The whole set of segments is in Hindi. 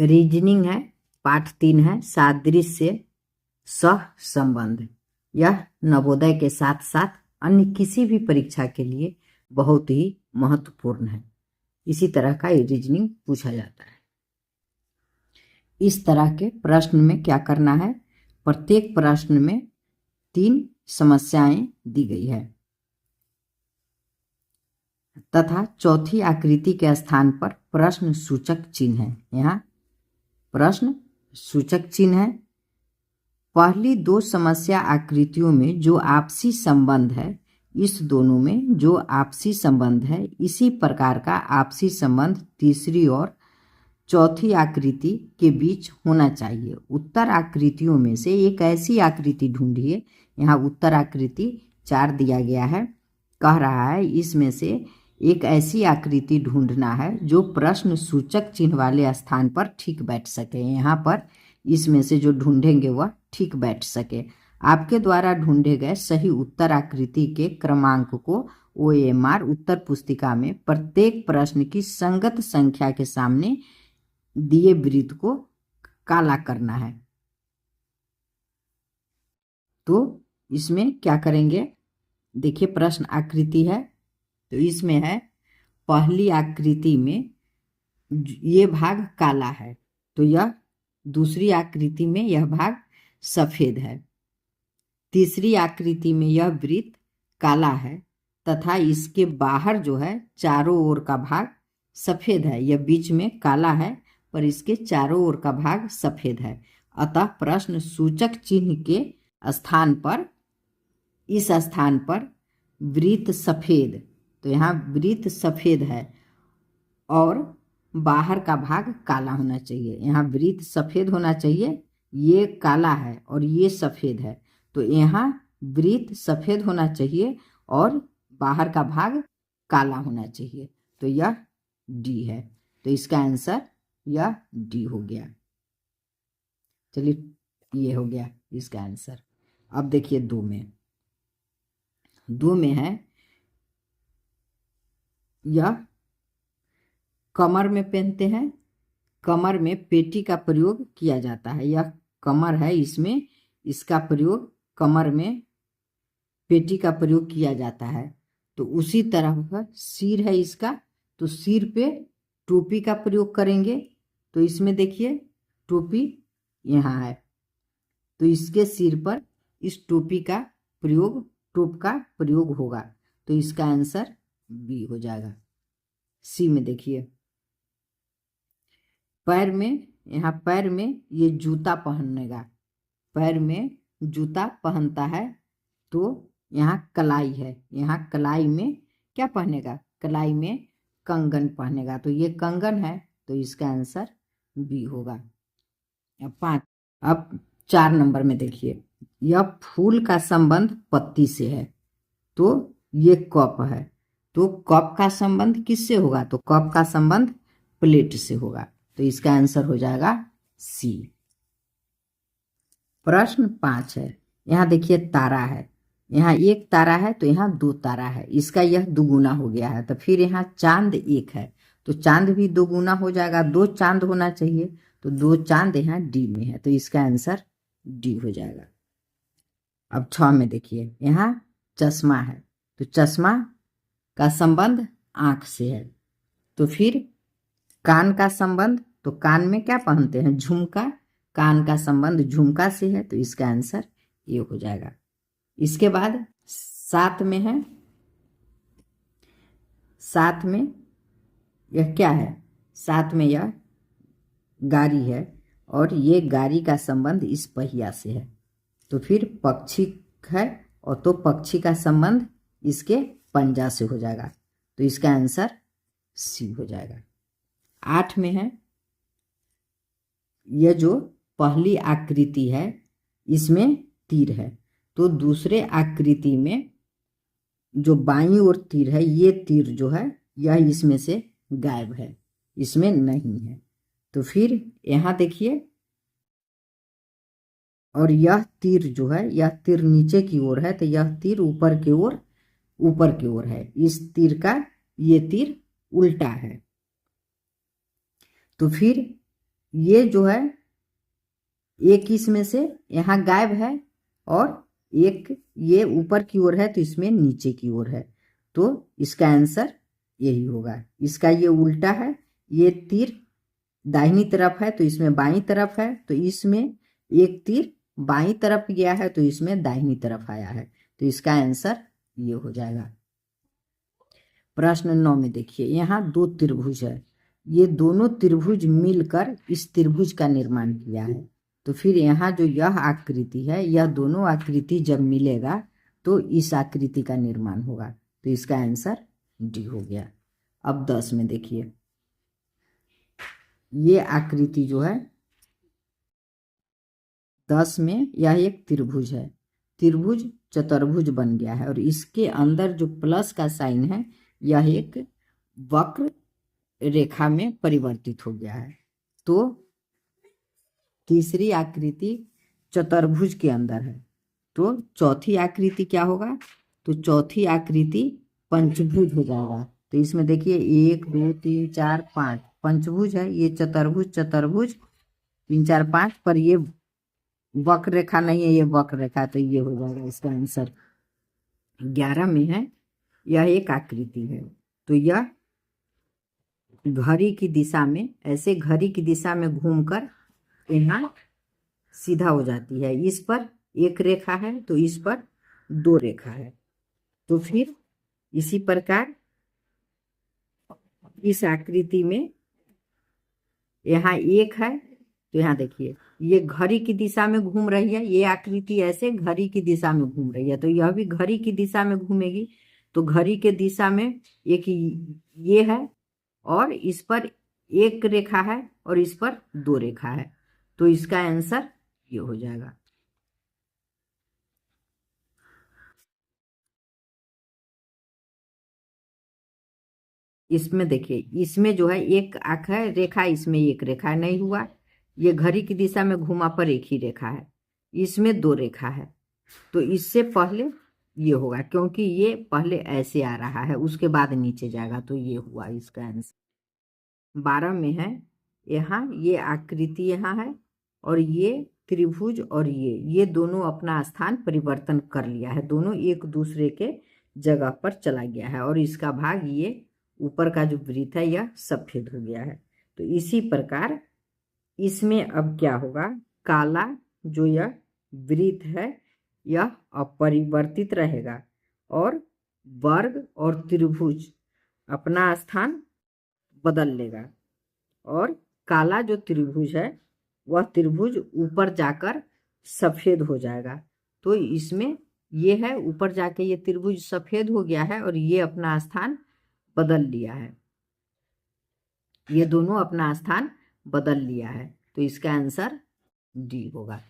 रीजनिंग है, पाठ 3 है, सादृश्य सह संबंध। यह नवोदय के साथ साथ अन्य किसी भी परीक्षा के लिए बहुत ही महत्वपूर्ण है। इसी तरह का ये रीजनिंग पूछा जाता है। इस तरह के प्रश्न में क्या करना है, प्रत्येक प्रश्न में 3 समस्याएं दी गई है तथा चौथी आकृति के स्थान पर प्रश्न सूचक चिन्ह है। यहाँ प्रश्न सूचक चिन्ह है। पहली 2 समस्या आकृतियों में जो आपसी संबंध है, इस दोनों में जो आपसी संबंध है, इसी प्रकार का आपसी संबंध तीसरी और चौथी आकृति के बीच होना चाहिए। उत्तर आकृतियों में से एक ऐसी आकृति ढूंढिए। यहाँ उत्तर आकृति 4 दिया गया है। कह रहा है इसमें से एक ऐसी आकृति ढूंढना है जो प्रश्न सूचक चिन्ह वाले स्थान पर ठीक बैठ सके। यहाँ पर इसमें से जो ढूंढेंगे वह ठीक बैठ सके। आपके द्वारा ढूंढे गए सही उत्तर आकृति के क्रमांक को OMR उत्तर पुस्तिका में प्रत्येक प्रश्न की संगत संख्या के सामने दिए वृत्त को काला करना है। तो इसमें क्या करेंगे, देखिए प्रश्न आकृति है, तो इसमें है पहली आकृति में ये भाग काला है, तो यह दूसरी आकृति में यह भाग सफेद है। तीसरी आकृति में यह वृत्त काला है तथा इसके बाहर जो है चारों ओर का भाग सफेद है। यह बीच में काला है पर इसके चारों ओर का भाग सफेद है। अतः प्रश्न सूचक चिन्ह के स्थान पर, इस स्थान पर वृत्त सफेद, तो यहाँ वृत्त सफेद है और बाहर का भाग काला होना चाहिए। यहाँ वृत्त सफेद होना चाहिए, ये काला है और ये सफेद है, तो यहाँ वृत्त सफेद होना चाहिए और बाहर का भाग काला होना चाहिए। तो यह डी है। तो इसका आंसर यह डी हो गया। चलिए ये हो गया इसका आंसर। अब देखिए 2 में है यह कमर में पहनते हैं, कमर में पेटी का प्रयोग किया जाता है। यह कमर है, इसमें इसका प्रयोग, कमर में पेटी का प्रयोग किया जाता है। तो उसी तरह का सिर है इसका, तो सिर पे टोपी का प्रयोग करेंगे। तो इसमें देखिए टोपी यहाँ है, तो इसके सिर पर इस टोपी का प्रयोग, टोप का प्रयोग होगा। तो इसका आंसर बी हो जाएगा। सी में देखिए पैर में, यहाँ पैर में ये जूता पहनेगा, पैर में जूता पहनता है, तो यहाँ कलाई है, यहाँ कलाई में क्या पहनेगा, कलाई में कंगन पहनेगा। तो ये कंगन है, तो इसका आंसर बी होगा। अब 4 नंबर में देखिए, यह फूल का संबंध पत्ती से है, तो ये कप है, तो कप का संबंध किससे होगा, तो कप का संबंध प्लेट से होगा। तो इसका आंसर हो जाएगा सी। प्रश्न 5 है। यहाँ देखिए तारा है, यहाँ 1 तारा है, तो यहाँ 2 तारा है, इसका यह दुगुना हो गया है। तो फिर यहाँ चांद 1 है, तो चांद भी दुगुना हो जाएगा, 2 चांद होना चाहिए, तो 2 चांद यहाँ डी में है, तो इसका आंसर डी हो जाएगा। अब 6 में देखिए, यहाँ चश्मा है, तो चश्मा का संबंध आंख से है। तो फिर कान का संबंध, तो कान में क्या पहनते हैं, झुमका, कान का संबंध झुमका से है, तो इसका आंसर ये हो जाएगा। इसके बाद 7 में है, 7 में यह क्या है, 7 में यह गाड़ी है और ये गाड़ी का संबंध इस पहिया से है। तो फिर पक्षी है, और तो पक्षी का संबंध इसके पंजा से हो जाएगा, तो इसका आंसर सी हो जाएगा। 8 में है, यह जो पहली आकृति है इसमें तीर है, तो दूसरे आकृति में जो बाईं ओर तीर है, ये तीर जो है यह इसमें से गायब है, इसमें नहीं है। तो फिर यहाँ देखिए, और यह तीर जो है, यह तीर नीचे की ओर है, तो यह तीर ऊपर की ओर है। इस तीर का ये तीर उल्टा है। तो फिर ये जो है एक इसमें से यहाँ गायब है और एक ये ऊपर की ओर है तो इसमें नीचे की ओर है, तो इसका आंसर यही होगा। इसका ये उल्टा है, ये तीर दाहिनी तरफ है तो इसमें बाईं तरफ है, तो इसमें एक तीर बाईं तरफ गया है तो इसमें दाहिनी तरफ आया है, तो इसका आंसर ये हो जाएगा। प्रश्न 9 में देखिए, यहाँ दो त्रिभुज है, ये दोनों त्रिभुज मिलकर इस त्रिभुज का निर्माण किया है। तो फिर यहाँ जो यह आकृति है, यह दोनों आकृति जब मिलेगा तो इस आकृति का निर्माण होगा, तो इसका आंसर डी हो गया। अब 10 में देखिए, ये आकृति जो है 10 में यह एक त्रिभुज है, त्रिभुज चतुर्भुज बन गया है और इसके अंदर जो प्लस का साइन है यह एक वक्र रेखा में परिवर्तित हो गया है। तो तीसरी आकृति चतुर्भुज के अंदर है, तो चौथी आकृति क्या होगा, तो चौथी आकृति पंचभुज हो जाएगा। तो इसमें देखिए 1 2 3 4 5 पंचभुज है, ये चतुर्भुज चतुर्भुज 3 4 5 पर ये वक्र रेखा नहीं है, ये वक्र रेखा, तो ये हो जाएगा इसका आंसर। 11 में है, यह एक आकृति है, तो यह घड़ी की दिशा में, ऐसे घड़ी की दिशा में घूमकर यहाँ सीधा हो जाती है। इस पर एक रेखा है तो इस पर दो रेखा है, तो फिर इसी प्रकार इस आकृति में यहाँ एक है, तो यहाँ देखिए ये घड़ी की दिशा में घूम रही है, ये आकृति ऐसे घड़ी की दिशा में घूम रही है, तो यह भी घड़ी की दिशा में घूमेगी। तो घड़ी के दिशा में एक ये है और इस पर एक रेखा है और इस पर दो रेखा है, तो इसका आंसर ये हो जाएगा। इसमें देखिए, इसमें जो है एक आंख है रेखा, इसमें एक रेखा नहीं हुआ, ये घड़ी की दिशा में घुमा पर एक ही रेखा है, इसमें दो रेखा है, तो इससे पहले ये होगा क्योंकि ये पहले ऐसे आ रहा है उसके बाद नीचे जाएगा, तो ये हुआ इसका आंसर। 12 में है, यहाँ ये आकृति यहाँ है और ये त्रिभुज और ये दोनों अपना स्थान परिवर्तन कर लिया है, दोनों एक दूसरे के जगह पर चला गया है और इसका भाग ये ऊपर का जो वृत्त है यह सफेद हो गया है। तो इसी प्रकार इसमें अब क्या होगा, काला जो यह वृत्त है यह अपरिवर्तित रहेगा और वर्ग और त्रिभुज अपना स्थान बदल लेगा और काला जो त्रिभुज है वह त्रिभुज ऊपर जाकर सफेद हो जाएगा। तो इसमें ये है ऊपर जाके ये त्रिभुज सफेद हो गया है और ये अपना स्थान बदल लिया है, ये दोनों अपना स्थान बदल लिया है, तो इसका आंसर डी होगा।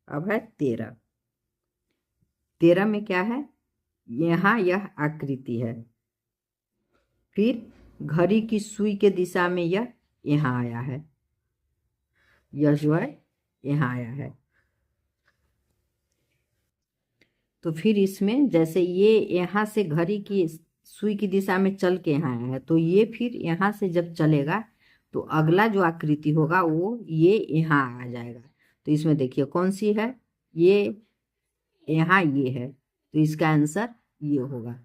अब है 13। 13 में क्या है, यहाँ यह आकृति है, फिर घड़ी की सुई के दिशा में यह यहाँ आया है, यह जो है यहाँ आया है, तो फिर इसमें जैसे ये यहाँ से घड़ी की सुई की दिशा में चल के यहाँ आया है, तो ये फिर यहाँ से जब चलेगा तो अगला जो आकृति होगा वो ये यहाँ आ जाएगा। तो इसमें देखिए कौन सी है, ये यहाँ ये है, तो इसका आंसर ये होगा।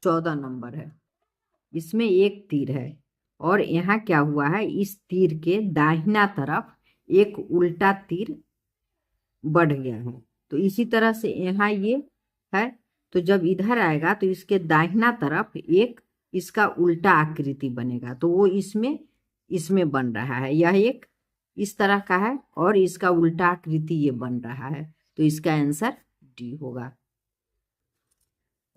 14 नंबर है, इसमें एक तीर है और यहाँ क्या हुआ है, इस तीर के दाहिना तरफ एक उल्टा तीर बढ़ गया है, तो इसी तरह से यहाँ ये है, तो जब इधर आएगा तो इसके दाहिना तरफ एक इसका उल्टा आकृति बनेगा, तो वो इसमें बन रहा है, यह एक इस तरह का है और इसका उल्टा आकृति ये बन रहा है, तो इसका आंसर डी होगा।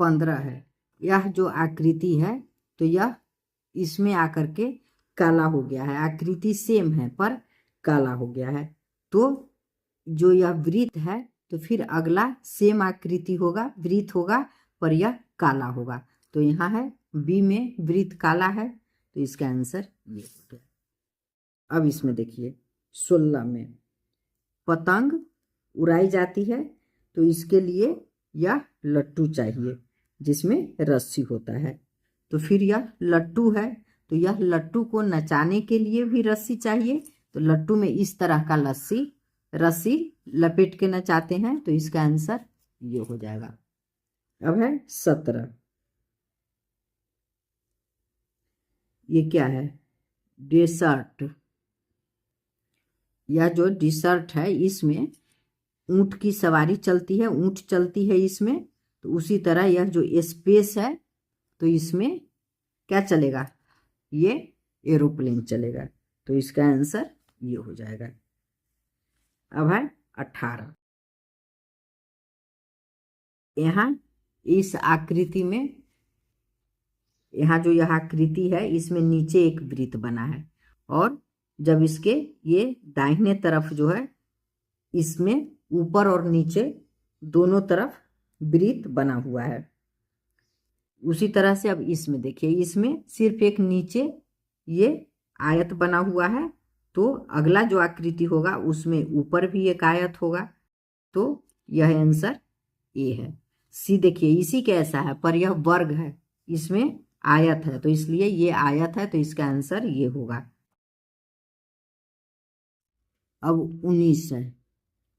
15 है, यह जो आकृति है तो यह इसमें आकर के काला हो गया है, आकृति सेम है पर काला हो गया है, तो जो यह वृत्त है तो फिर अगला सेम आकृति होगा, वृत्त होगा पर यह काला होगा, तो यहाँ है बी में वृत्त काला है, तो इसका आंसर ये हो गया। अब इसमें देखिए 16 में पतंग उड़ाई जाती है, तो इसके लिए यह लट्टू चाहिए जिसमें रस्सी होता है, तो फिर यह लट्टू है तो यह लट्टू को नचाने के लिए भी रस्सी चाहिए। तो लट्टू में इस तरह का रस्सी लपेट के नचाते हैं। तो इसका आंसर ये हो जाएगा। अब है 17। ये क्या है? डेसर्ट। यह जो डिसर्ट है इसमें ऊंट की सवारी चलती है, ऊंट चलती है इसमें। तो उसी तरह यह जो स्पेस है तो इसमें क्या चलेगा? ये एरोप्लेन चलेगा। तो इसका आंसर ये हो जाएगा। अब है 18। यहाँ इस आकृति में, यहाँ जो यह आकृति है इसमें नीचे एक वृत्त बना है और जब इसके ये दाहिने तरफ जो है इसमें ऊपर और नीचे दोनों तरफ वृत्त बना हुआ है। उसी तरह से अब इसमें देखिए, इसमें सिर्फ एक नीचे ये आयत बना हुआ है। तो अगला जो आकृति होगा उसमें ऊपर भी एक आयत होगा। तो यह आंसर ए है। सी देखिए इसी के ऐसा है पर यह वर्ग है, इसमें आयत है तो इसलिए ये आयत है। तो इसका आंसर ये होगा। अब 19 है।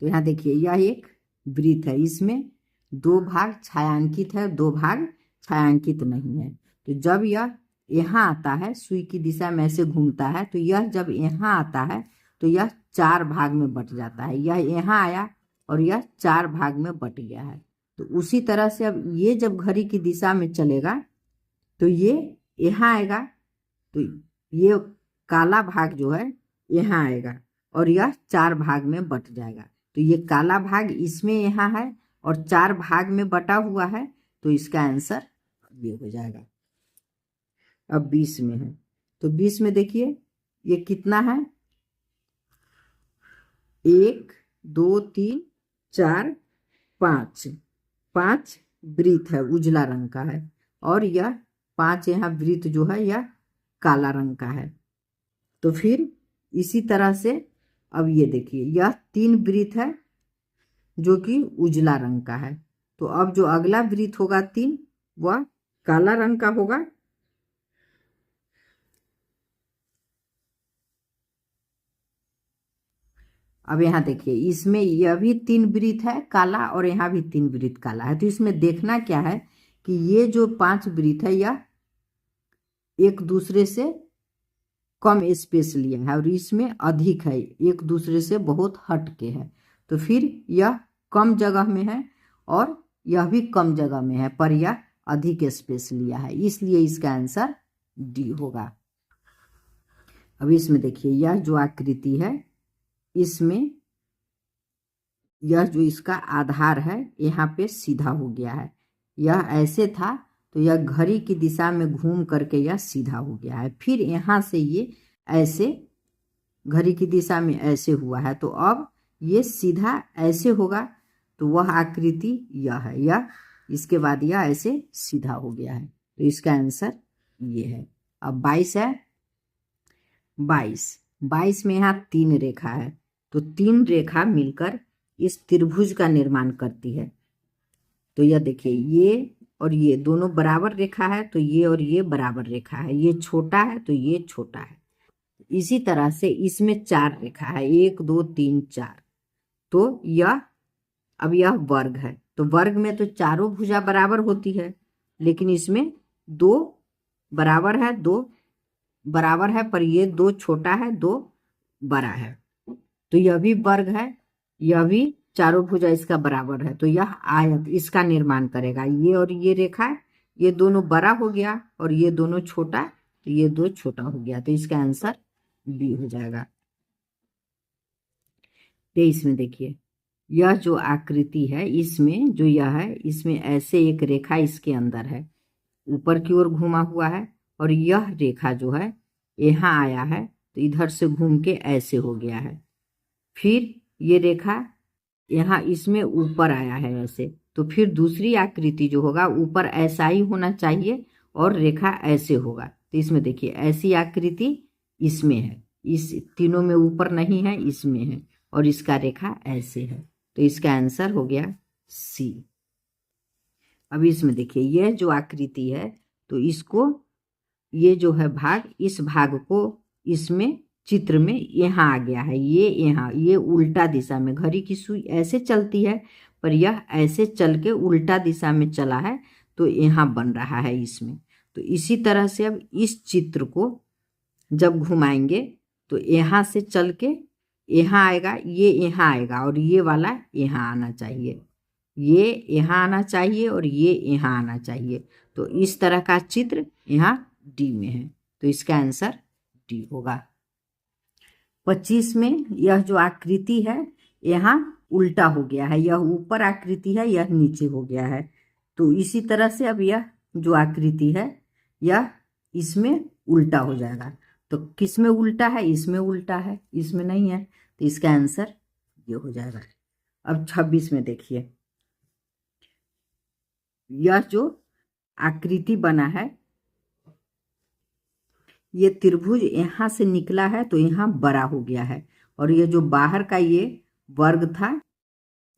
तो यहाँ देखिए यह एक वृत्त है, इसमें 2 भाग छायांकित है, 2 भाग छायांकित नहीं है। तो जब यह यहाँ आता है, सुई की दिशा में ऐसे घूमता है, तो यह जब यहाँ आता है तो यह 4 भाग में बट जाता है। यह यहाँ आया और यह 4 भाग में बट गया है। तो उसी तरह से अब ये जब घड़ी की दिशा में चलेगा तो ये यहाँ आएगा, तो ये काला भाग जो है यहाँ आएगा और यह 4 भाग में बट जाएगा। तो ये काला भाग इसमें यहाँ है और 4 भाग में बटा हुआ है। तो इसका आंसर ये हो जाएगा। अब 20 में है। तो 20 में देखिए ये कितना है? 1 2 3 4 5 5 वृत्त है, उजला रंग का है और यह 5 यहाँ वृत्त जो है यह काला रंग का है। तो फिर इसी तरह से अब ये देखिए यह 3 वृत्त है जो कि उजला रंग का है। तो अब जो अगला वृत्त होगा 3 वह काला रंग का होगा। अब यहाँ देखिए इसमें यह भी 3 वृत्त है काला और यहाँ भी 3 वृत्त काला है। तो इसमें देखना क्या है कि ये जो 5 वृत्त है यह एक दूसरे से कम स्पेस लिया है और इसमें अधिक है, एक दूसरे से बहुत हट के है। तो फिर यह कम जगह में है और यह भी कम जगह में है पर यह अधिक स्पेस लिया है, इसलिए इसका आंसर डी होगा। अब इसमें देखिए यह जो आकृति है इसमें यह जो इसका आधार है यहाँ पे सीधा हो गया है। यह ऐसे था तो यह घड़ी की दिशा में घूम करके यह सीधा हो गया है। फिर यहाँ से ये ऐसे घड़ी की दिशा में ऐसे हुआ है। तो अब ये सीधा ऐसे होगा तो वह आकृति यह है, यह इसके बाद यह ऐसे सीधा हो गया है। तो इसका आंसर ये है। अब 22 है। 22 में यहाँ 3 रेखा है। तो 3 रेखा मिलकर इस त्रिभुज का निर्माण करती है। तो यह देखिए ये और ये दोनों बराबर रेखा है, तो ये और ये बराबर रेखा है। ये छोटा है तो ये छोटा है। इसी तरह से इसमें 4 रेखा है, 1 2 3 4। तो यह अब यह वर्ग है। तो वर्ग में तो चारों भुजा बराबर होती है, लेकिन इसमें 2 बराबर है, 2 बराबर है पर ये 2 छोटा है, 2 बड़ा है। तो यह भी वर्ग है, यह भी चारों भुजा इसका बराबर है। तो यह आयत इसका निर्माण करेगा। ये और ये रेखा ये दोनों बड़ा हो गया और ये दोनों छोटा, तो ये 2 छोटा हो गया। तो इसका आंसर बी हो जाएगा। 23 में देखिए यह जो आकृति है इसमें जो यह है इसमें ऐसे एक रेखा इसके अंदर है, ऊपर की ओर घुमा हुआ है और यह रेखा जो है यहाँ आया है तो इधर से घूम के ऐसे हो गया है। फिर ये रेखा यहाँ इसमें ऊपर आया है ऐसे। तो फिर दूसरी आकृति जो होगा ऊपर ऐसा ही होना चाहिए और रेखा ऐसे होगा। तो इसमें देखिए ऐसी आकृति इसमें है, इस तीनों में ऊपर नहीं है, इसमें है और इसका रेखा ऐसे है। तो इसका आंसर हो गया सी। अब इसमें देखिए यह जो आकृति है तो इसको ये जो है भाग, इस भाग को इसमें चित्र में यहाँ आ गया है, ये यहाँ, ये उल्टा दिशा में, घड़ी की सुई ऐसे चलती है पर यह ऐसे चल के उल्टा दिशा में चला है, तो यहाँ बन रहा है इसमें। तो इसी तरह से अब इस चित्र को जब घुमाएंगे तो यहाँ से चल के यहाँ आएगा, ये यहाँ आएगा और ये वाला यहाँ आना चाहिए, ये यहाँ आना चाहिए और ये यहाँ आना चाहिए। तो इस तरह का चित्र यहाँ डी में है, तो इसका आंसर डी होगा। 25 में यह जो आकृति है यहाँ उल्टा हो गया है, यह ऊपर आकृति है, यह नीचे हो गया है। तो इसी तरह से अब यह जो आकृति है यह इसमें उल्टा हो जाएगा। तो किस में उल्टा है? इसमें उल्टा है, इसमें नहीं है, तो इसका आंसर ये हो जाएगा। अब 26 में देखिए, यह जो आकृति बना है, ये त्रिभुज यहाँ से निकला है तो यहाँ बड़ा हो गया है, और ये जो बाहर का ये वर्ग था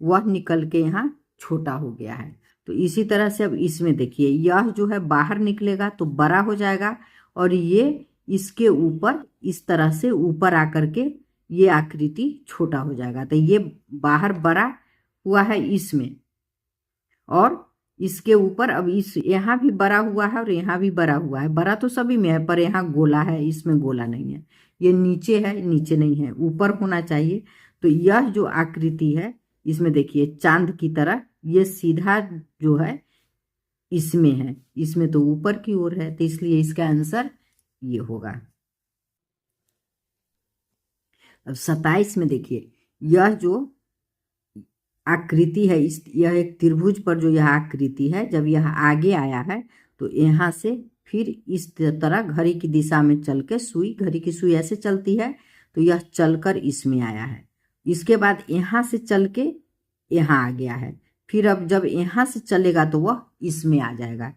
वह निकल के यहाँ छोटा हो गया है। तो इसी तरह से अब इसमें देखिए, यह जो है बाहर निकलेगा तो बड़ा हो जाएगा, और ये इसके ऊपर इस तरह से ऊपर आकर के ये आकृति छोटा हो जाएगा। तो ये बाहर बड़ा हुआ है इसमें, और इसके ऊपर अब इस यहाँ भी बड़ा हुआ है और यहाँ भी बड़ा हुआ है। बड़ा तो सभी में है पर यहाँ गोला है, इसमें गोला नहीं है। ये नीचे है, नीचे नहीं है, ऊपर होना चाहिए। तो यह जो आकृति है इसमें देखिए चांद की तरह ये सीधा जो है इसमें है, इसमें तो ऊपर की ओर है, तो इसलिए इसका आंसर ये होगा। अब 27 में देखिए, यह जो आकृति है यह एक त्रिभुज पर जो यह आकृति है, जब यह आगे आया है तो यहाँ से फिर इस तरह घड़ी की दिशा में चल के सुई, घड़ी की सुई ऐसे चलती है तो यह चलकर इसमें आया है। इसके बाद यहाँ से चल के यहाँ आ गया है, फिर अब जब यहाँ से चलेगा तो वह इसमें आ जाएगा।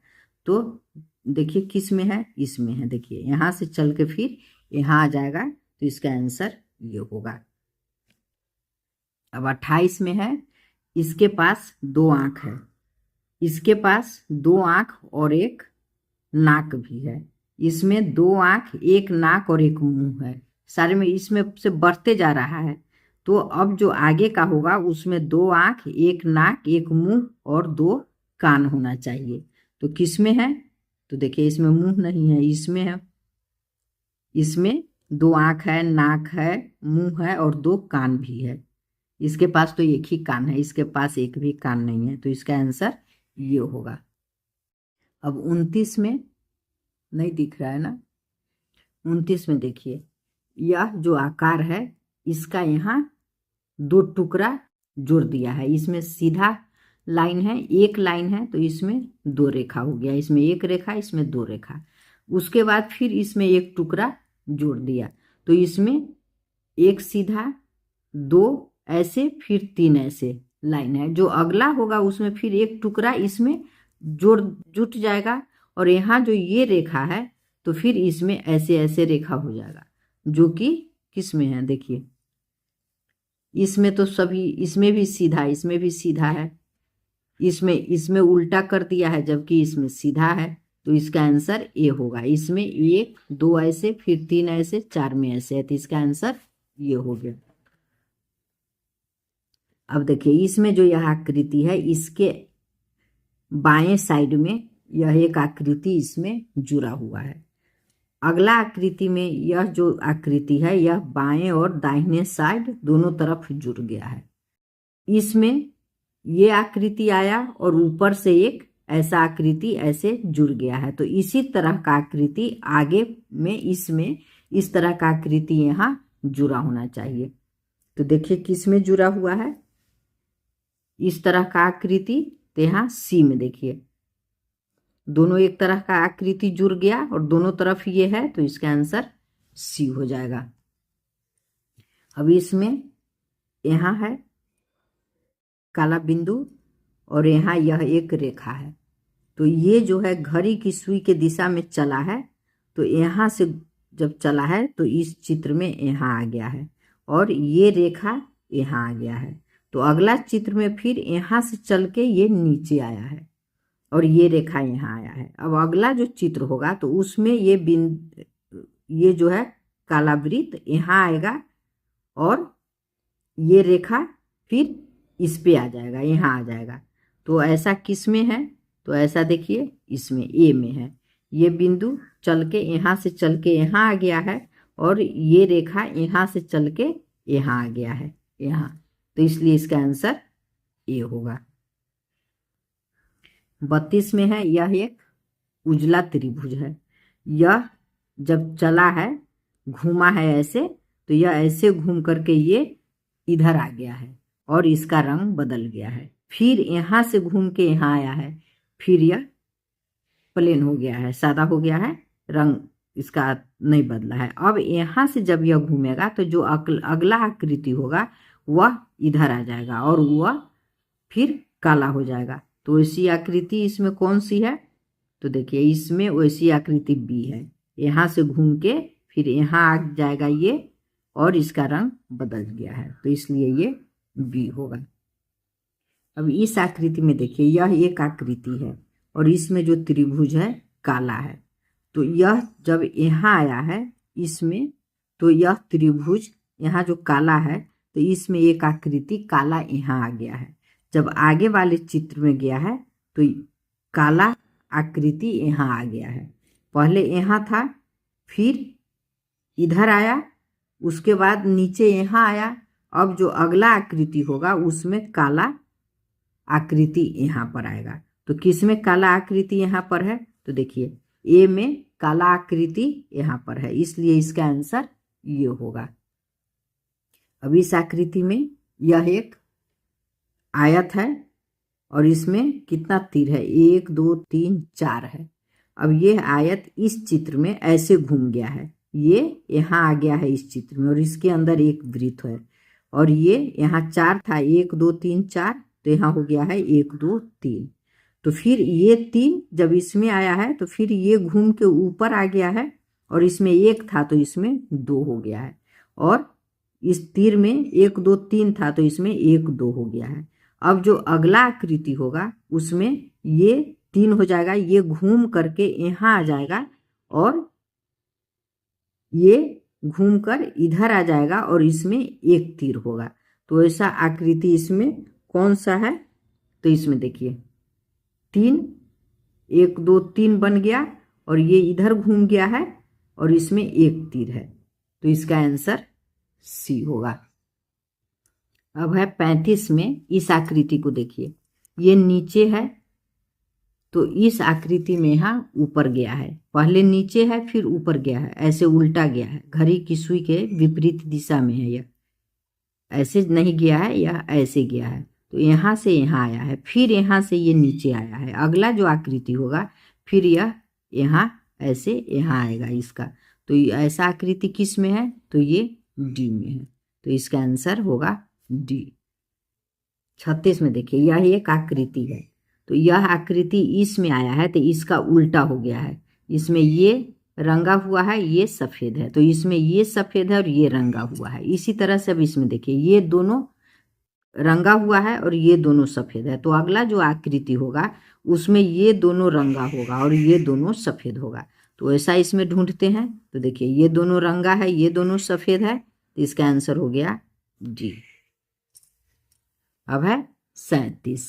तो देखिए किस में है? इसमें है। देखिए यहाँ से चल के फिर यहाँ आ जाएगा, तो इसका आंसर ये होगा। अब 28 में है, इसके पास 2 आँख है, इसके पास 2 आँख और एक नाक भी है, इसमें 2 आँख, एक नाक और एक मुंह है। सारे में इसमें से बढ़ते जा रहा है, तो अब जो आगे का होगा उसमें 2 आँख, एक नाक, एक मुंह और 2 कान होना चाहिए। तो किस में है? तो देखिए इसमें मुंह नहीं है, इसमें है। इसमें 2 आँख है, नाक है, मुंह है और 2 कान भी है। इसके पास तो एक ही कान है, इसके पास एक भी कान नहीं है, तो इसका आंसर ये होगा। अब 29 में नहीं दिख रहा है ना, 29 में देखिए, यह जो आकार है इसका यहाँ 2 टुकड़ा जोड़ दिया है। इसमें सीधा लाइन है, एक लाइन है, तो इसमें 2 रेखा हो गया, इसमें 1 रेखा, इसमें 2 रेखा। उसके बाद फिर इसमें एक टुकड़ा जोड़ दिया, तो इसमें एक सीधा, 2 ऐसे, फिर 3 ऐसे लाइन है। जो अगला होगा उसमें फिर एक टुकड़ा इसमें जुट जाएगा, और यहाँ जो ये रेखा है तो फिर इसमें ऐसे ऐसे रेखा हो जाएगा, जो कि किस में है? देखिए इसमें तो सभी, इसमें भी सीधा, इसमें भी सीधा है, इसमें उल्टा कर दिया है जबकि इसमें सीधा है, तो इसका आंसर ए होगा। इसमें 1, 2 ऐसे, फिर 3 ऐसे, 4 में ऐसे है, तो इसका आंसर ये हो गया। अब देखिए इसमें जो यह आकृति है इसके बाएं साइड में यह एक आकृति इसमें जुड़ा हुआ है। अगला आकृति में यह जो आकृति है यह बाएं और दाहिने साइड दोनों तरफ जुड़ गया है। इसमें ये आकृति आया और ऊपर से एक ऐसा आकृति ऐसे जुड़ गया है, तो इसी तरह का आकृति आगे में इसमें इस तरह का आकृति यहाँ जुड़ा होना चाहिए। तो देखिए किस में जुड़ा हुआ है? इस तरह का आकृति, तो यहाँ सी में देखिए दोनों एक तरह का आकृति जुड़ गया और दोनों तरफ ये है, तो इसका आंसर सी हो जाएगा। अब इसमें यहाँ है काला बिंदु और यहाँ यह एक रेखा है, तो ये जो है घड़ी की सुई के दिशा में चला है, तो यहाँ से जब चला है तो इस चित्र में यहाँ आ गया है, और ये रेखा यहाँ आ गया है। तो अगला चित्र में फिर यहाँ से चल के ये नीचे आया है, और ये रेखा यहाँ आया है। अब अगला जो चित्र होगा तो उसमें ये जो है काला वृत्त यहाँ आएगा और ये रेखा फिर इस पे आ जाएगा, यहाँ आ जाएगा। तो ऐसा किस में है? तो ऐसा देखिए इसमें ए में है। ये बिंदु चल के यहाँ से चल के यहाँ आ गया है और ये रेखा यहाँ से चल के यहाँ आ गया है, यहाँ। तो इसलिए इसका आंसर ए होगा। 32 में है, यह एक उजला त्रिभुज है। यह जब चला है, घूमा है ऐसे, तो यह ऐसे घूम करके ये इधर आ गया है और इसका रंग बदल गया है। फिर यहाँ से घूम के यहाँ आया है, फिर यह प्लेन हो गया है, सादा हो गया है, रंग इसका नहीं बदला है। अब यहाँ से जब यह घूमेगा तो जो अगला आकृति होगा वह इधर आ जाएगा और वह फिर काला हो जाएगा। तो वैसी आकृति इसमें कौन सी है? तो देखिए इसमें वैसी आकृति बी है। यहाँ से घूम के फिर यहाँ आ जाएगा ये और इसका रंग बदल गया है, तो इसलिए ये बी होगा। अब इस आकृति में देखिए यह एक आकृति है और इसमें जो त्रिभुज है काला है। तो यह जब यहाँ आया है इसमें, तो यह त्रिभुज यहाँ जो काला है तो इसमें एक आकृति काला यहाँ आ गया है। जब आगे वाले चित्र में गया है तो काला आकृति यहाँ आ गया है। पहले यहाँ था, फिर इधर आया, उसके बाद नीचे यहाँ आया। अब जो अगला आकृति होगा उसमें काला आकृति यहाँ पर आएगा। तो किस में काला आकृति यहाँ पर है? तो देखिए ए में काला आकृति यहाँ पर है, इसलिए इसका आंसर ये होगा। अब इस आकृति में यह एक आयत है और इसमें कितना तीर है? 1 2 3 4 है। अब ये आयत इस चित्र में ऐसे घूम गया है, ये यहाँ आ गया है इस चित्र में और इसके अंदर एक वृत्त है और ये यहाँ 4 था, 1 2 3 4, तो यहाँ हो गया है 1 2 3। तो फिर ये 3 जब इसमें आया है तो फिर ये घूम के ऊपर आ गया है और इसमें 1 था तो इसमें 2 हो गया है और इस तीर में 1 2 3 था तो इसमें 1 2 हो गया है। अब जो अगला आकृति होगा उसमें ये 3 हो जाएगा, ये घूम करके यहाँ आ जाएगा और ये घूम कर इधर आ जाएगा और इसमें एक तीर होगा। तो ऐसा आकृति इसमें कौन सा है? तो इसमें देखिए 3 1 2 3 बन गया और ये इधर घूम गया है और इसमें एक तीर है, तो इसका आंसर सी होगा। अब है 35 में, इस आकृति को देखिए, ये नीचे है तो इस आकृति में यहाँ ऊपर गया है, पहले नीचे है फिर ऊपर गया है, ऐसे उल्टा गया है, घड़ी की सुई के विपरीत दिशा में है। यह ऐसे नहीं गया है, यह ऐसे गया है। तो यहाँ से यहाँ आया है, फिर यहाँ से ये नीचे आया है। अगला जो आकृति होगा फिर यह यहाँ ऐसे यहाँ आएगा इसका। तो ऐसा आकृति किस में है? तो ये डी में है, तो इसका आंसर होगा डी। 36 में देखिए यह एक आकृति है, तो यह आकृति इसमें आया है तो इसका उल्टा हो गया है। इसमें ये रंगा हुआ है, ये सफ़ेद है, तो इसमें ये सफ़ेद है और ये रंगा हुआ है। इसी तरह से अब इसमें देखिए ये दोनों रंगा हुआ है और ये दोनों सफ़ेद है। तो अगला जो आकृति होगा उसमें ये दोनों रंगा होगा और ये दोनों सफ़ेद होगा। तो ऐसा इसमें ढूंढते हैं, तो देखिए ये दोनों रंगा है, ये दोनों सफ़ेद है, तो इसका आंसर हो गया डी। अब है 37।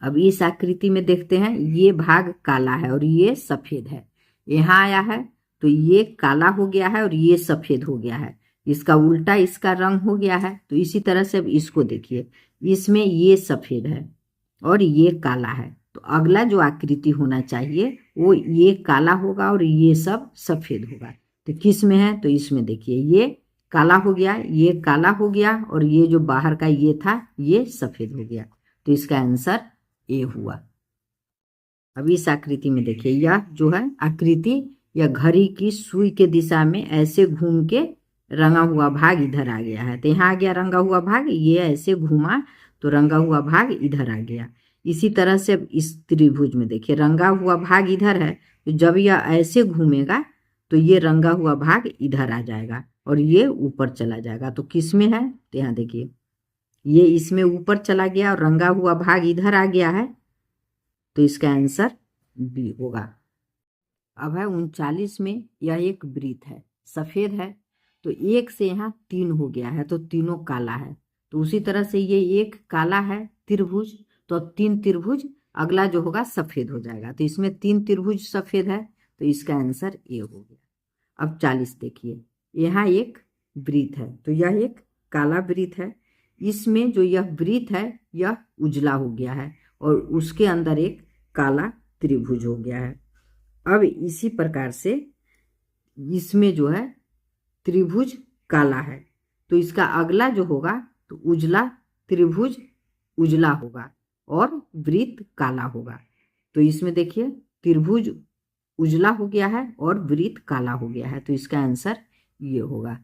अब इस आकृति में देखते हैं, ये भाग काला है और ये सफ़ेद है। यहाँ आया है तो ये काला हो गया है और ये सफ़ेद हो गया है, इसका उल्टा इसका रंग हो गया है। तो इसी तरह से अब इसको देखिए, इसमें ये सफ़ेद है और ये काला है, तो अगला जो आकृति होना चाहिए वो ये काला होगा और ये सब सफ़ेद होगा। तो किस में है? तो इसमें देखिए ये काला हो गया, ये काला हो गया और ये जो बाहर का ये था ये सफ़ेद हो गया, तो इसका आंसर ए हुआ। अब इस आकृति में देखिए यह जो है आकृति या घड़ी की सुई के दिशा में ऐसे घूम के रंगा हुआ भाग इधर आ गया है। तो यहाँ आ गया रंगा हुआ भाग, ये ऐसे घूमा तो रंगा हुआ भाग इधर आ गया। इसी तरह से अब इस त्रिभुज में देखिए रंगा हुआ भाग इधर है, तो जब यह ऐसे घूमेगा तो ये रंगा हुआ भाग इधर आ जाएगा और ये ऊपर चला जाएगा। तो किस में है? तो यहाँ देखिए ये इसमें ऊपर चला गया और रंगा हुआ भाग इधर आ गया है, तो इसका आंसर बी होगा। अब है 39 में, यह एक वृत्त है, सफेद है, तो एक से यहाँ 3 हो गया है, तो तीनों काला है। तो उसी तरह से ये एक काला है त्रिभुज, तो अब 3 त्रिभुज, अगला जो होगा सफेद हो जाएगा। तो इसमें 3 त्रिभुज सफेद है, तो इसका आंसर ए हो गया। अब 40 देखिए, यहाँ एक वृत्त है, तो यह एक काला वृत्त है। इसमें जो यह वृत्त है यह उजला हो गया है और उसके अंदर एक काला त्रिभुज हो गया है। अब इसी प्रकार से इसमें जो है त्रिभुज काला है, तो इसका अगला जो होगा तो उजला त्रिभुज उजला होगा और वृत्त काला होगा। तो इसमें देखिए त्रिभुज उजला हो गया है और वृत्त काला हो गया है, तो इसका आंसर ये होगा।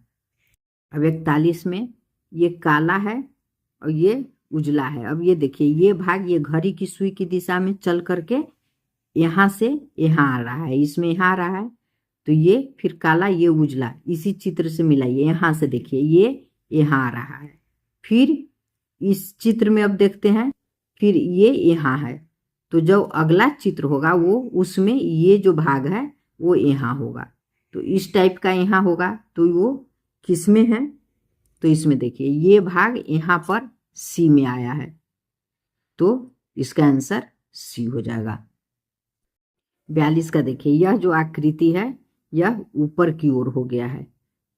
अब 41 में, ये काला है और ये उजला है। अब ये देखिए, ये भाग ये घड़ी की सुई की दिशा में चल करके यहाँ से यहाँ आ रहा है, इसमें यहाँ आ रहा है, तो ये फिर काला, ये उजला, इसी चित्र से मिलाइए। यहाँ से देखिए ये यहाँ आ रहा है, फिर इस चित्र में अब देखते हैं, फिर ये यहाँ है, तो जो अगला चित्र होगा वो उसमें ये जो भाग है वो यहाँ होगा, तो इस टाइप का यहाँ होगा। तो वो किस में है, तो इसमें देखिए ये भाग यहाँ पर सी में आया है, तो इसका आंसर सी हो जाएगा। 42 का देखिए, यह जो आकृति है यह ऊपर की ओर हो गया है।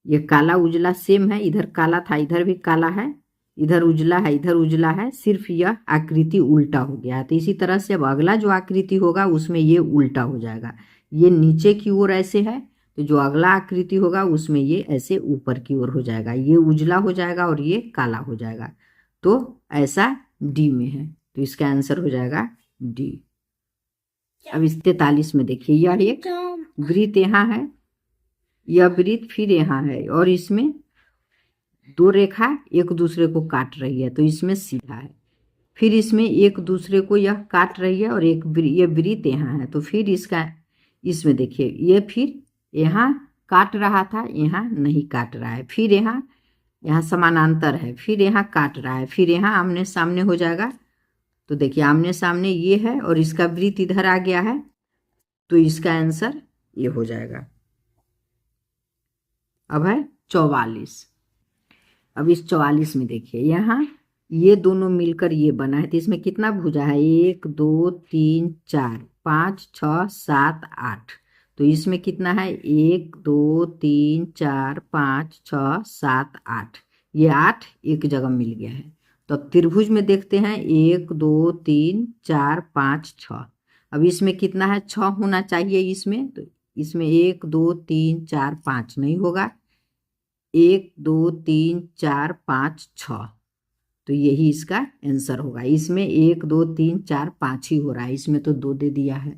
यह काला उजला सेम है, इधर काला था इधर भी काला है, इधर उजला है इधर उजला है, सिर्फ यह आकृति उल्टा हो गया है। तो इसी तरह से अब अगला जो आकृति होगा उसमें ये उल्टा हो जाएगा, ये नीचे की ओर ऐसे है, तो जो अगला आकृति होगा उसमें ये ऐसे ऊपर की ओर हो जाएगा, ये उजला हो जाएगा और ये काला हो जाएगा। तो ऐसा डी में है, तो इसका आंसर हो जाएगा डी। अब इस 43 में देखिए, यह एक वृत्त यहाँ है, यह वृत्त फिर यहाँ है और इसमें 2 रेखा एक दूसरे को काट रही है, तो इसमें सीधा है, फिर इसमें एक दूसरे को यह काट रही है और एक ये वृत्त यहाँ है, तो फिर इसका इसमें देखिए ये फिर यहाँ काट रहा था, यहाँ नहीं काट रहा है, फिर यहाँ समानांतर है, फिर यहाँ काट रहा है, फिर यहाँ आमने सामने हो जाएगा। तो देखिए आमने सामने ये है और इसका वृत्त इधर आ गया है, तो इसका आंसर ये हो जाएगा। अब है 44। अब इस 44 में देखिए, यहाँ ये दोनों मिलकर ये बना है, तो इसमें कितना भुजा है, 1 2 3 4 5 6 7 8, तो इसमें कितना है 1 2 3 4 5 6 7 8, ये 8 एक जगह मिल गया है। तो अब त्रिभुज में देखते हैं 1 2 3 4 5 6, अब इसमें कितना है 6 होना चाहिए इसमें, तो इसमें 1 2 3 4 5 नहीं होगा, 1 2 3 4 5 6, तो यही इसका आंसर होगा। इसमें 1 2 3 4 5 ही हो रहा है, इसमें तो 2 दे दिया है,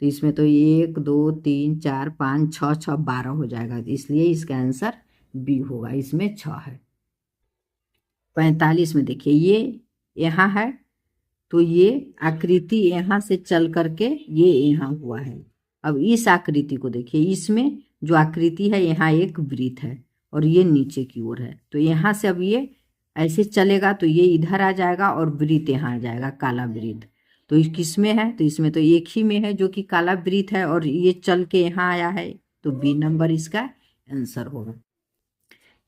तो इसमें तो 1 2 3 4 5 6 6 12 हो जाएगा, इसलिए इसका आंसर बी होगा, इसमें 6 है। 45 में देखिए, ये यहाँ है, तो ये आकृति यहाँ से चल करके ये यहाँ हुआ है। अब इस आकृति को देखिए, इसमें जो आकृति है यहाँ एक वृत्त है और ये नीचे की ओर है, तो यहाँ से अब ये ऐसे चलेगा तो ये इधर आ जाएगा और वृत्त यहाँ आ जाएगा, काला वृत्त। तो किस में है, तो इसमें तो एक ही में है जो कि काला वृत्त है और ये चल के यहाँ आया है, तो बी नंबर इसका आंसर होगा।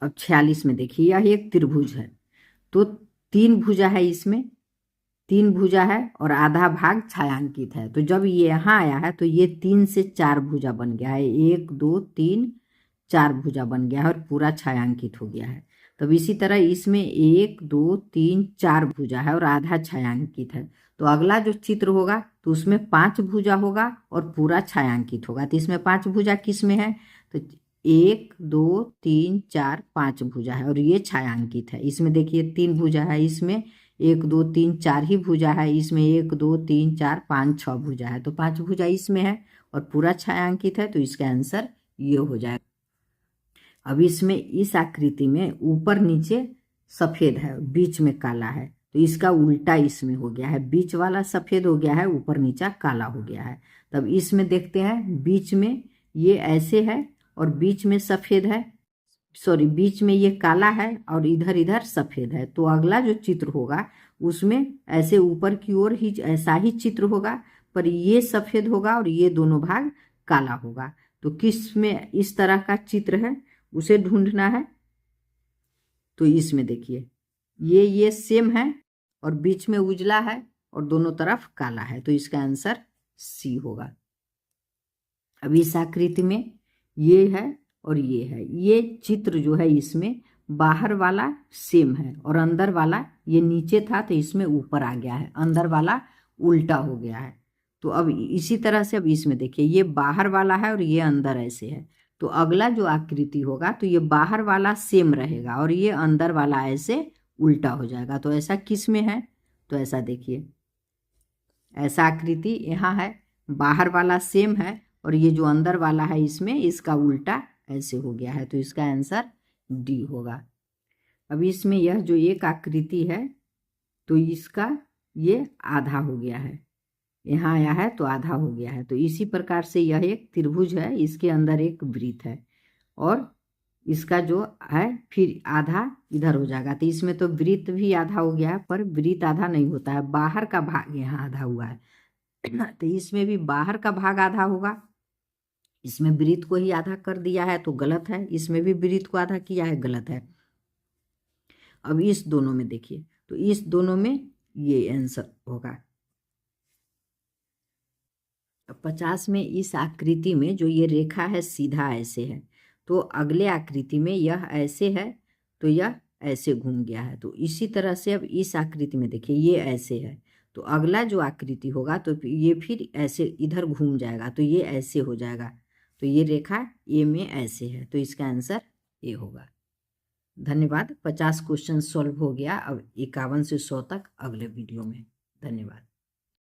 अब 46 में देखिए, यह एक त्रिभुज है, तो 3 भुजा है, इसमें 3 भुजा है और आधा भाग छायांकित है, तो जब ये यहाँ आया है तो ये 3 से 4 भुजा बन गया है, 1 2 3 4 भुजा बन गया है और पूरा छायांकित हो गया है। तब इसी तरह इसमें 1 2 3 4 भुजा है और आधा छायांकित है, तो अगला जो चित्र होगा तो उसमें 5 भुजा होगा और पूरा छायांकित होगा। तो इसमें 5 भुजा किस में है, तो 1 2 3 4 5 भुजा है और ये छायांकित है। इसमें देखिए 3 भुजा है, इसमें 1 2 3 4 ही भुजा है, इसमें 1 2 3 4 5 6 भुजा है, तो 5 भुजा इसमें है और पूरा छायांकित है, तो इसका आंसर ये हो जाएगा। अब इसमें इस आकृति में ऊपर नीचे सफेद है, बीच में काला है, तो इसका उल्टा इसमें हो गया है, बीच वाला सफेद हो गया है, ऊपर नीचा काला हो गया है। तब इसमें देखते हैं, बीच में ये ऐसे है और बीच में सफेद है, सॉरी बीच में ये काला है और इधर इधर सफेद है, तो अगला जो चित्र होगा उसमें ऐसे ऊपर की ओर ही ऐसा ही चित्र होगा, पर ये सफेद होगा और ये दोनों भाग काला होगा। तो किस में इस तरह का चित्र है उसे ढूंढना है। तो इसमें देखिए ये सेम है और बीच में उजला है और दोनों तरफ काला है, तो इसका आंसर सी होगा। अब इस आकृति में ये है और ये है, ये चित्र जो है इसमें बाहर वाला सेम है और अंदर वाला ये नीचे था तो इसमें ऊपर आ गया है, अंदर वाला उल्टा हो गया है। तो अब इसी तरह से अब इसमें देखिए ये बाहर वाला है और ये अंदर ऐसे है, तो अगला जो आकृति होगा तो ये बाहर वाला सेम रहेगा और ये अंदर वाला ऐसे उल्टा हो जाएगा। तो ऐसा किस में है, तो ऐसा देखिए ऐसा आकृति यहाँ है, बाहर वाला सेम है और ये जो अंदर वाला है इसमें इसका उल्टा ऐसे हो गया है, तो इसका आंसर डी होगा। अब इसमें यह जो एक आकृति है तो इसका ये आधा हो गया है, यहाँ आया है तो आधा हो गया है। तो इसी प्रकार से यह एक त्रिभुज है, इसके अंदर एक वृत्त है और इसका जो है फिर आधा इधर हो जाएगा। तो इसमें तो वृत्त भी आधा हो गया है पर वृत्त आधा नहीं होता है, बाहर का भाग यहाँ आधा हुआ है। तो इसमें भी बाहर का भाग आधा होगा, इसमें वृत्त को ही आधा कर दिया है तो गलत है, इसमें भी वृत्त को आधा किया है, गलत है। अब इस दोनों में देखिए तो इस दोनों में ये आंसर होगा। 50 में इस आकृति में जो ये रेखा है सीधा ऐसे है, तो अगले आकृति में यह ऐसे है तो यह ऐसे घूम गया है। तो इसी तरह से अब इस आकृति में देखिए ये ऐसे है, तो अगला जो आकृति होगा तो ये फिर ऐसे इधर घूम जाएगा तो ये ऐसे हो जाएगा। तो ये रेखा ए में ऐसे है, तो इसका आंसर ए होगा। धन्यवाद। 50 क्वेश्चन सॉल्व हो गया। अब 51 से 100 तक अगले वीडियो में। धन्यवाद।